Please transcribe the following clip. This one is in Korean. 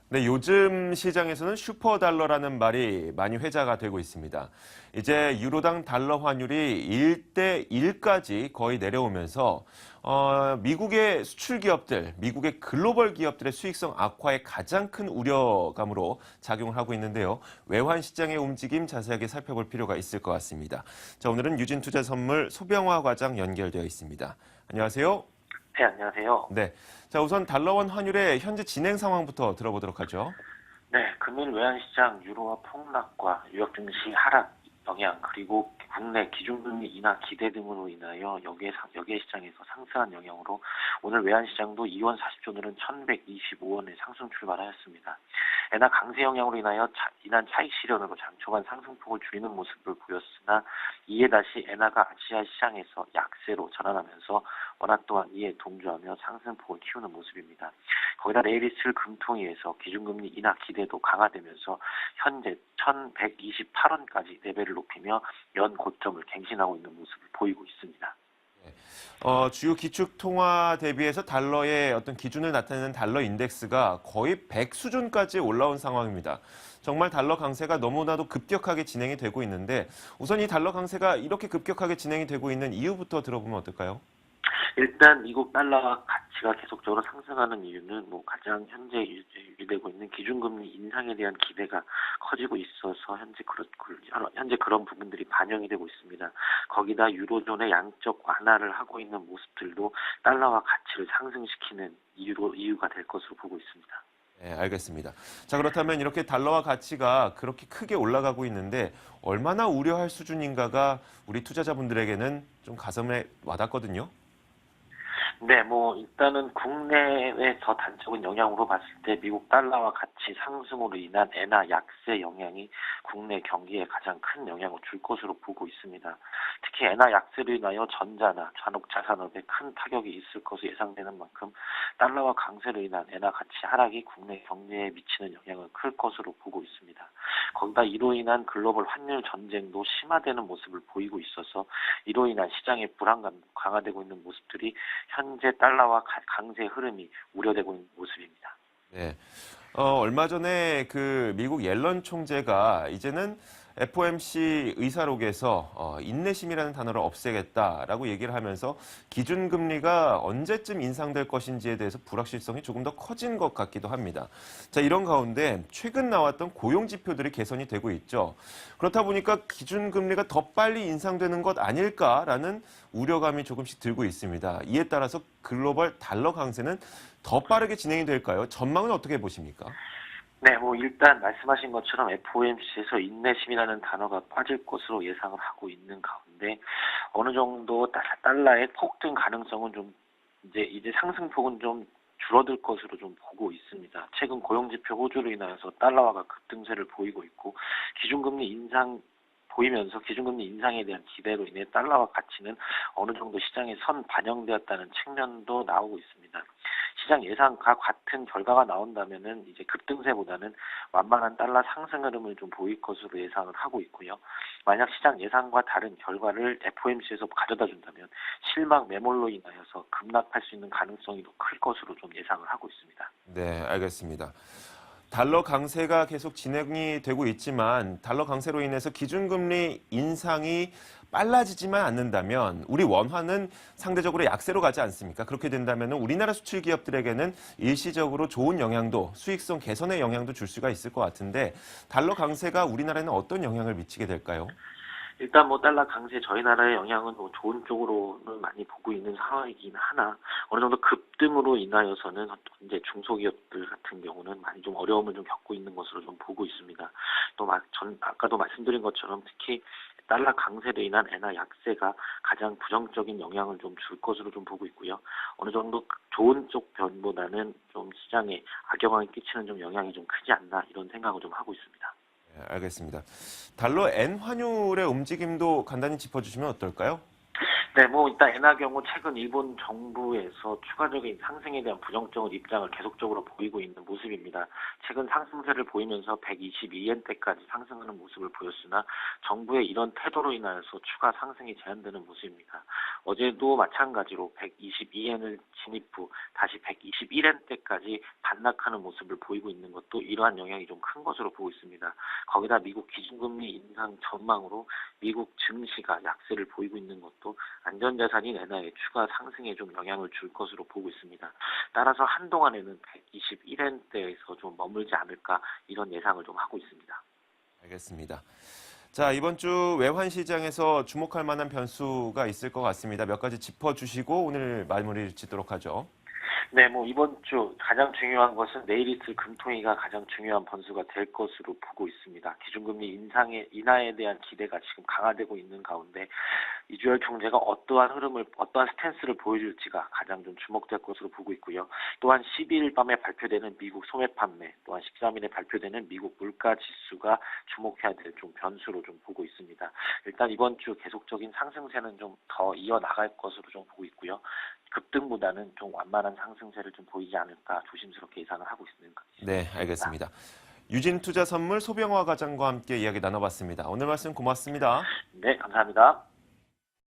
네, 요즘 시장에서는 슈퍼달러라는 말이 많이 회자가 되고 있습니다. 이제 유로당 달러 환율이 1대 1까지 거의 내려오면서 미국의 수출 기업들, 미국의 글로벌 기업들의 수익성 악화에 가장 큰 우려감으로 작용을 하고 있는데요. 외환 시장의 움직임 자세하게 살펴볼 필요가 있을 것 같습니다. 자, 오늘은 유진투자선물 소병화 과장 연결되어 있습니다. 안녕하세요. 네, 안녕하세요. 네. 자, 우선 달러원 환율의 현재 진행 상황부터 들어보도록 하죠. 네, 금일 외환시장 유로화 폭락과 뉴욕 증시 하락 영향, 그리고 국내 기준금리 인하 기대 등으로 인하여 여기에 시장에서 상승한 영향으로 오늘 외환시장도 2원 40조 늘은 1,125원에 상승 출발하였습니다. 엔화 강세 영향으로 인한 차익 실현으로 장초반 상승폭을 줄이는 모습을 보였으나 이에 다시 엔화가 아시아 시장에서 약세로 전환하면서 원화 또한 이에 동조하며 상승폭을 키우는 모습입니다. 거기다 내일 있을 금통위에서 기준금리 인하 기대도 강화되면서 현재 1,128원까지 레벨을 높이며 연 고점을 갱신하고 있는 모습을 보이고 있습니다. 주요 기축 통화 대비해서 달러의 어떤 기준을 나타내는 달러 인덱스가 거의 100 수준까지 올라온 상황입니다. 정말 달러 강세가 너무나도 급격하게 진행이 되고 있는데 우선 이 달러 강세가 이렇게 급격하게 진행이 되고 있는 이유부터 들어보면 어떨까요? 일단 미국 달러와 가치가 계속적으로 상승하는 이유는 가장 현재 유지되고 있는 기준금리 인상에 대한 기대가 커지고 있어서 현재 그런 부분들이 반영이 되고 있습니다. 거기다 유로존의 양적 완화를 하고 있는 모습들도 달러와 가치를 상승시키는 이유가 될 것으로 보고 있습니다. 네, 알겠습니다. 자, 그렇다면 이렇게 달러와 가치가 그렇게 크게 올라가고 있는데 얼마나 우려할 수준인가가 우리 투자자분들에게는 좀 가슴에 와닿거든요. 네, 일단은 국내에서 단적인 영향으로 봤을 때 미국 달러와 가치 상승으로 인한 엔화 약세 영향이 국내 경기에 가장 큰 영향을 줄 것으로 보고 있습니다. 특히 엔화 약세로 인하여 전자나 잔혹자 산업에 큰 타격이 있을 것으로 예상되는 만큼 달러와 강세로 인한 엔화 가치 하락이 국내 경제에 미치는 영향은 클 것으로 보고 있습니다. 거기다 이로 인한 글로벌 환율 전쟁도 심화되는 모습을 보이고 있어서 이로 인한 시장의 불안감도 강화되고 있는 모습들이 현재 달러와 강세 흐름이 우려되고 있는 모습입니다. 네. 얼마 전에 그 미국 옐런 총재가 이제는 FOMC 의사록에서 인내심이라는 단어를 없애겠다라고 얘기를 하면서 기준금리가 언제쯤 인상될 것인지에 대해서 불확실성이 조금 더 커진 것 같기도 합니다. 자, 이런 가운데 최근 나왔던 고용 지표들이 개선이 되고 있죠. 그렇다 보니까 기준금리가 더 빨리 인상되는 것 아닐까라는 우려감이 조금씩 들고 있습니다. 이에 따라서 글로벌 달러 강세는 더 빠르게 진행이 될까요? 전망은 어떻게 보십니까? 네, 일단 말씀하신 것처럼 FOMC에서 인내심이라는 단어가 빠질 것으로 예상을 하고 있는 가운데 어느 정도 달러의 폭등 가능성은 좀 이제 상승폭은 좀 줄어들 것으로 좀 보고 있습니다. 최근 고용지표 호조로 인하여서 달러화가 급등세를 보이고 있고 기준금리 인상에 대한 기대로 인해 달러화 가치는 어느 정도 시장에 반영되었다는 측면도 나오고 있습니다. 시장 예상과 같은 결과가 나온다면은 이제 급등세보다는 완만한 달러 상승 흐름을 좀 보일 것으로 예상을 하고 있고요. 만약 시장 예상과 다른 결과를 FOMC에서 가져다 준다면 실망 매몰로 인하여서 급락할 수 있는 가능성이 더 클 것으로 좀 예상을 하고 있습니다. 네, 알겠습니다. 달러 강세가 계속 진행이 되고 있지만 달러 강세로 인해서 기준금리 인상이 빨라지지만 않는다면 우리 원화는 상대적으로 약세로 가지 않습니까? 그렇게 된다면 우리나라 수출 기업들에게는 일시적으로 좋은 영향도 수익성 개선의 영향도 줄 수가 있을 것 같은데 달러 강세가 우리나라에는 어떤 영향을 미치게 될까요? 일단 달러 강세 저희 나라의 영향은 좋은 쪽으로는 많이 보고 있는 상황이긴 하나 어느 정도 급등으로 인하여서는 이제 중소기업들 같은 경우는 많이 좀 어려움을 좀 겪고 있는 것으로 좀 보고 있습니다. 아까도 말씀드린 것처럼 특히 달러 강세로 인한 엔화 약세가 가장 부정적인 영향을 좀 줄 것으로 좀 보고 있고요. 어느 정도 좋은 쪽 변보다는 좀 시장에 악영향을 끼치는 좀 영향이 좀 크지 않나 이런 생각을 좀 하고 있습니다. 네, 알겠습니다. 달러 엔 환율의 움직임도 간단히 짚어주시면 어떨까요? 네, 일단 엔화 경우 최근 일본 정부에서 추가적인 상승에 대한 부정적인 입장을 계속적으로 보이고 있는 모습입니다. 최근 상승세를 보이면서 122엔대까지 상승하는 모습을 보였으나 정부의 이런 태도로 인하여서 추가 상승이 제한되는 모습입니다. 어제도 마찬가지로 122엔을 진입 후 다시 121엔대까지 반락하는 모습을 보이고 있는 것도 이러한 영향이 좀 큰 것으로 보고 있습니다. 거기다 미국 기준금리 인상 전망으로 미국 증시가 약세를 보이고 있는 것도 안전자산인 엔화의 추가 상승에 좀 영향을 줄 것으로 보고 있습니다. 따라서 한동안에는 121엔대에서 좀 머물지 않을까 이런 예상을 좀 하고 있습니다. 알겠습니다. 자, 이번 주 외환 시장에서 주목할 만한 변수가 있을 것 같습니다. 몇 가지 짚어주시고 오늘 마무리를 짓도록 하죠. 네, 이번 주 가장 중요한 것은 내일 있을 금토일가 가장 중요한 변수가 될 것으로 보고 있습니다. 기준금리 인하에 대한 기대가 지금 강화되고 있는 가운데 이주열 총재가 어떠한 스탠스를 보여줄지가 가장 좀 주목될 것으로 보고 있고요. 또한 12일 밤에 발표되는 미국 소매 판매, 또한 13일에 발표되는 미국 물가 지수가 주목해야 될 좀 변수로 좀 보고 있습니다. 일단 이번 주 계속적인 상승세는 좀 더 이어나갈 것으로 좀 보고 있고요. 급등보다는 좀 완만한 상승세를 좀 보이지 않을까 조심스럽게 예상을 하고 있습니다. 네, 알겠습니다. 유진투자선물 소병화 과장과 함께 이야기 나눠봤습니다. 오늘 말씀 고맙습니다. 네, 감사합니다.